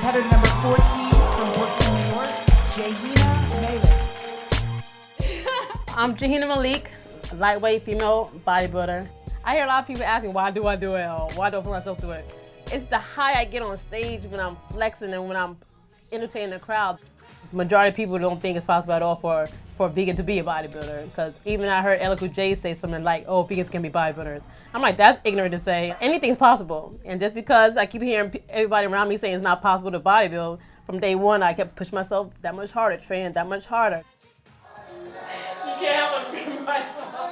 competitor number 14 from Brooklyn, New York, Jehina Malik. I'm Jehina Malik, lightweight female bodybuilder. I hear a lot of people asking, why do I do it, or why do I put myself through it? It's the high I get on stage when I'm flexing and when I'm entertaining the crowd. Majority of people don't think it's possible at all for a vegan to be a bodybuilder, because even I heard LL Cool J say something like, oh, vegans can be bodybuilders. I'm like, that's ignorant to say. Anything's possible. And just because I keep hearing everybody around me saying it's not possible to bodybuild, from day one I kept pushing myself that much harder, training that much harder. You can't help but remember myself.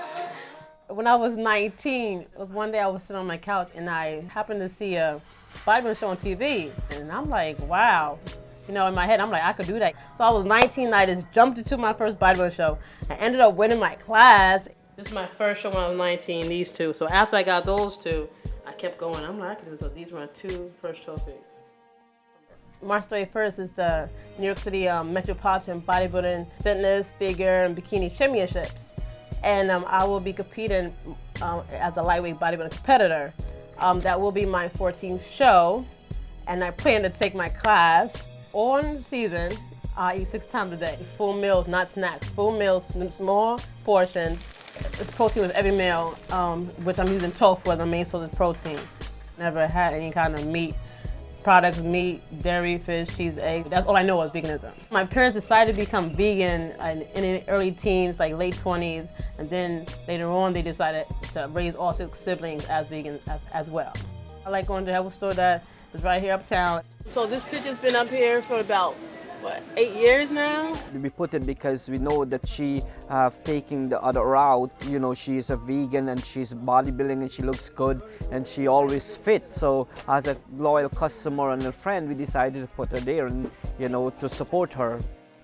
When I was 19, it was one day I was sitting on my couch and I happened to see a bodybuilding show on TV. And I'm like, wow. You know, in my head, I'm like, I could do that. So I was 19 and I just jumped into my first bodybuilding show. I ended up winning my class. This is my first show when I was 19, these two. So after I got those two, I kept going. I'm like, I can do this. So these were my two first trophies. March 31st is the New York City Metropolitan Bodybuilding Fitness, Figure, and Bikini Championships. And I will be competing as a lightweight bodybuilding competitor. That will be my 14th show. And I plan to take my class. On season, I eat 6 times a day. Full meals, not snacks. Full meals, small portions. It's protein with every meal, which I'm using tofu as my main source of protein. Never had any kind of meat products, meat, dairy, fish, cheese, egg. That's all I know is veganism. My parents decided to become vegan in the early teens, like late 20s, and then later on they decided to raise all 6 siblings as vegans as well. I like going to the health store that is right here uptown. So this picture's been up here for about, what, 8 years now? We put it because we know that she have taken the other route. You know, she's a vegan and she's bodybuilding and she looks good and she always fit. So as a loyal customer and a friend, we decided to put her there and, you know, to support her.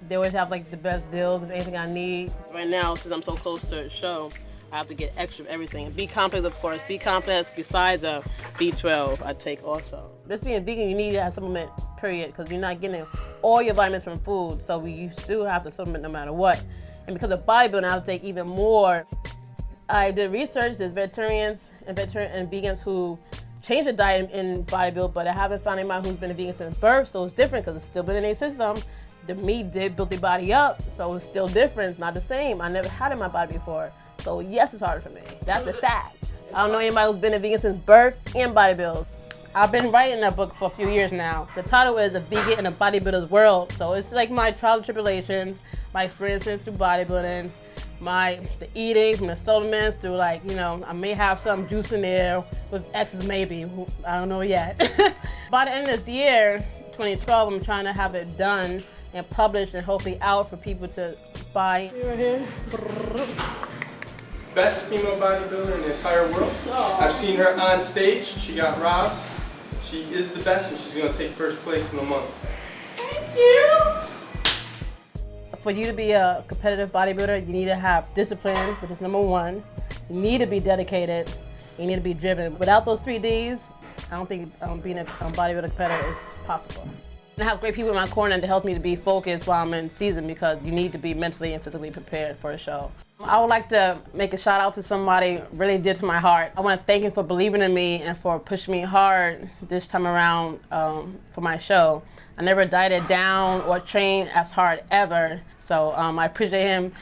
They always have like the best deals of anything I need. Right now, since I'm so close to the show, I have to get extra of everything. B-complex, of course. B-complex, besides a B12, I take also. Just being vegan, you need to have supplement, period, because you're not getting all your vitamins from food, so you still have to supplement no matter what. And because of bodybuilding, I have to take even more. I did research. There's vegetarians and vegans who change their diet in bodybuilding, but I haven't found anybody who's been a vegan since birth, so it's different because it's still been in their system. The meat did build their body up, so it's still different. It's not the same. I never had it in my body before. So yes, it's hard for me. That's a fact. I don't know anybody who's been a vegan since birth and bodybuild. I've been writing that book for a few years now. The title is A Vegan in a Bodybuilder's World. So it's like my trials and tribulations, my experiences through bodybuilding, the eating from the supplements to, like, you know, I may have some juice in there with X's maybe, I don't know yet. By the end of this year, 2012, I'm trying to have it done and published and hopefully out for people to buy. Right here. Best female bodybuilder in the entire world. Oh. I've seen her on stage. She got robbed. She is the best, and she's going to take first place in a month. Thank you. For you to be a competitive bodybuilder, you need to have discipline, which is number 1. You need to be dedicated. You need to be driven. Without those 3 Ds, I don't think being a bodybuilder competitor is possible. And I have great people in my corner to help me to be focused while I'm in season, because you need to be mentally and physically prepared for a show. I would like to make a shout out to somebody really dear to my heart. I want to thank him for believing in me and for pushing me hard this time around for my show. I never dieted down or trained as hard ever. So I appreciate him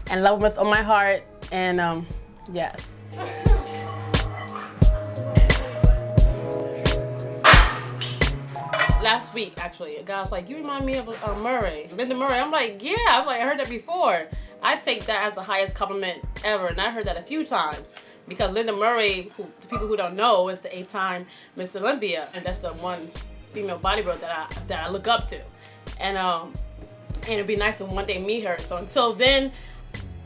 and love him with all my heart. And yes. Last week, actually, a guy was like, you remind me of Murray, Linda Murray. I'm like, yeah, I heard that before. I take that as the highest compliment ever, and I heard that a few times. Because Linda Murray, the people who don't know, is the 8-time Miss Olympia, and that's the one female bodybuilder that I look up to. And it'd be nice to one day meet her. So until then,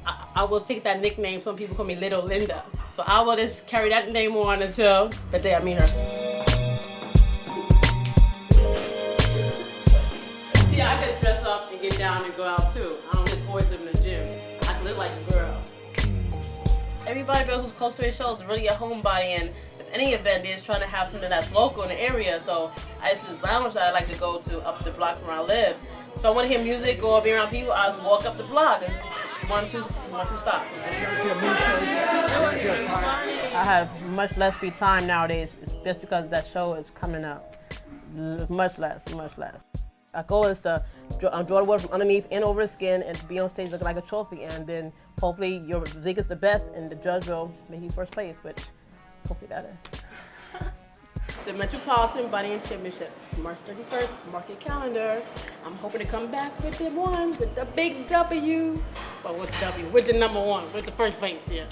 I will take that nickname. Some people call me Little Linda. So I will just carry that name on until the day I meet her. Yeah, I could dress up and get down and go out too. I don't just always live in the gym. I can live like a girl. Everybody who's close to a show is really a homebody, and if any event is trying to have something that's local in the area. So I just this lounge that I like to go to up the block from where I live. If I want to hear music, go be around people, I just walk up the block. It's one, two stop. I have much less free time nowadays, just because that show is coming up. Much less, much less. Our goal is to draw the water from underneath and over the skin and to be on stage looking like a trophy. And then hopefully your physique is the best and the judge will make you first place, which hopefully that is. The Metropolitan Bodying Championships, March 31st, mark your calendar. I'm hoping to come back with the one, with the big W. But with W, with the number one, with the first place, yeah.